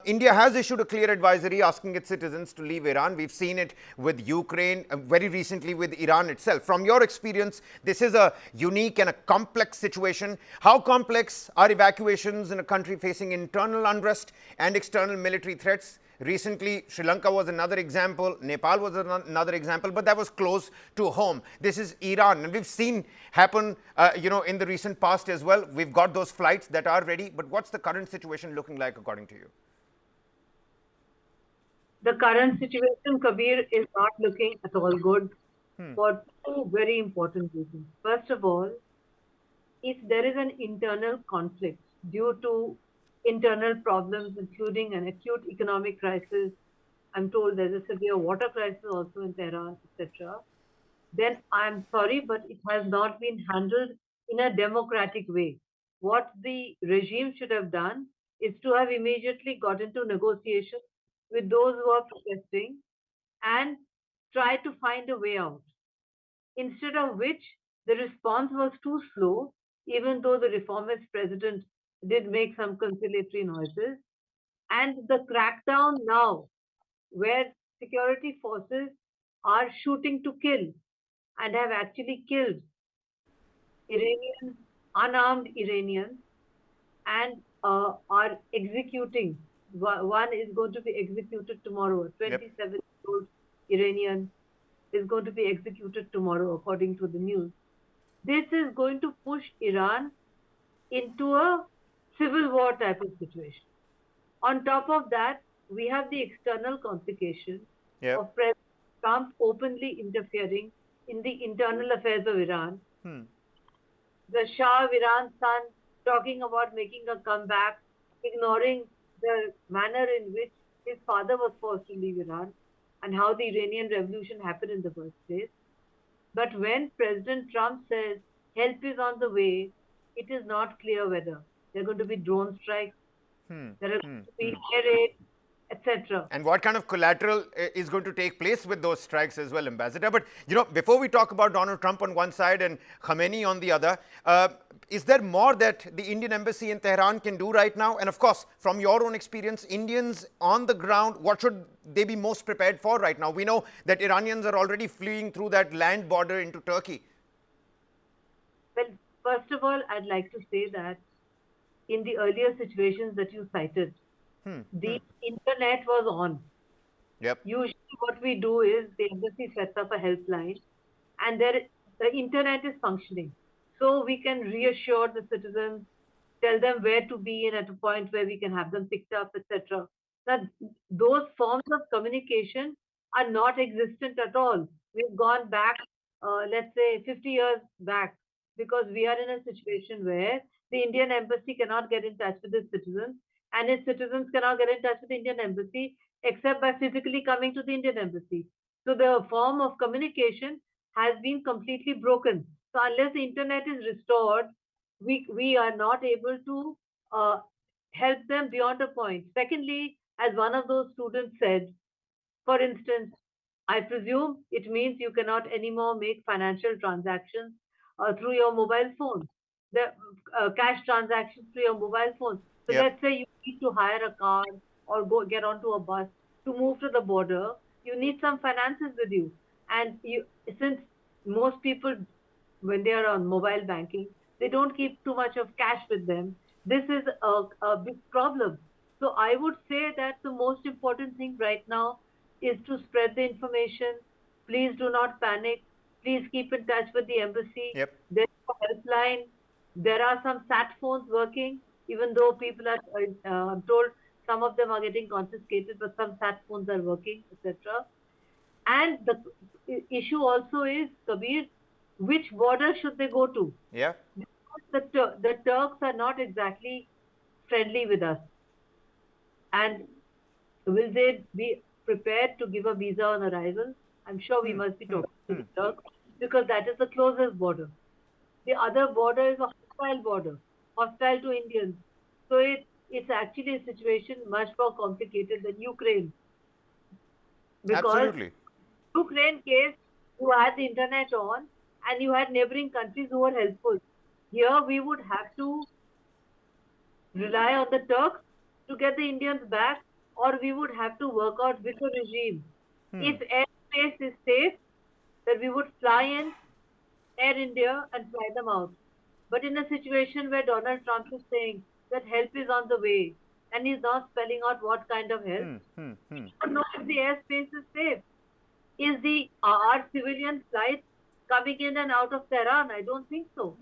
India has issued a clear advisory asking its citizens to leave Iran. We've seen it with Ukraine, very recently with Iran itself. From your experience, this is a unique and a complex situation. How complex are evacuations in a country facing internal unrest and external military threats? Recently, Sri Lanka was another example, Nepal was another example, but that was close to home. This is Iran, and we've seen happen, in the recent past as well. We've got those flights that are ready, but what's the current situation looking like according to you? The current situation, Kabir, is not looking at all good for two very important reasons. First of all, if there is an internal conflict due to internal problems, including an acute economic crisis, I'm told there's a severe water crisis also in Tehran, etc., then I'm sorry, but it has not been handled in a democratic way. What the regime should have done is to have immediately got into negotiations with those who are protesting and try to find a way out. Instead of which, the response was too slow, even though the reformist president did make some conciliatory noises. And the crackdown now, where security forces are shooting to kill and have actually killed Iranians, unarmed Iranians, and are executing. One is going to be executed tomorrow. A Yep. 27-year-old Iranian is going to be executed tomorrow, according to the news. This is going to push Iran into a civil war type of situation. On top of that, we have the external complication Yep. of President Trump openly interfering in the internal affairs of Iran. The Shah of Iran's son talking about making a comeback, ignoring the manner in which his father was forced to leave Iran and how the Iranian Revolution happened in the first place. But when President Trump says help is on the way, it is not clear whether there are going to be drone strikes, there are going to be air raids, etc. And what kind of collateral is going to take place with those strikes as well, Ambassador? But, before we talk about Donald Trump on one side and Khamenei on the other, is there more that the Indian embassy in Tehran can do right now? And of course, from your own experience, Indians on the ground, what should they be most prepared for right now? We know that Iranians are already fleeing through that land border into Turkey. Well, first of all, I'd like to say that in the earlier situations that you cited, the internet was on. Yep. Usually, what we do is the embassy sets up a helpline, and the internet is functioning. So we can reassure the citizens, tell them where to be in at a point where we can have them picked up, etc. That those forms of communication are not existent at all. We've gone back, let's say, 50 years back, because we are in a situation where the Indian embassy cannot get in touch with its citizens, and its citizens cannot get in touch with the Indian embassy except by physically coming to the Indian embassy. So the form of communication has been completely broken. So unless the internet is restored, we are not able to uh, help them beyond a point. Secondly, as one of those students said, for instance, I presume it means you cannot anymore make financial transactions through your mobile phone, the cash transactions through your mobile phone. So Yep. let's say you need to hire a car or go get onto a bus to move to the border. You need some finances with you, and since most people, when they are on mobile banking, they don't keep too much of cash with them. This is a big problem. So I would say that the most important thing right now is to spread the information. Please do not panic. Please keep in touch with the embassy. Yep. There's a helpline. There are some sat phones working, even though people are, I'm told some of them are getting confiscated, but some sat phones are working, etc. And the issue also is, Kabir, which border should they go to? Yeah. Because the Turks are not exactly friendly with us. And will they be prepared to give a visa on arrival? I'm sure we must be talking to the Turks because that is the closest border. The other border is a hostile border, hostile to Indians. So it's actually a situation much more complicated than Ukraine, because Absolutely. Ukraine case, you had the internet on and you had neighboring countries who were helpful. Here we would have to rely on the Turks to get the Indians back, or we would have to work out with a regime. If airspace is safe, then we would fly in Air India and fly them out. But in a situation where Donald Trump is saying that help is on the way, and he's not spelling out what kind of help, we don't know if the airspace is safe. Is the are civilian flights coming in and out of Tehran? I don't think so.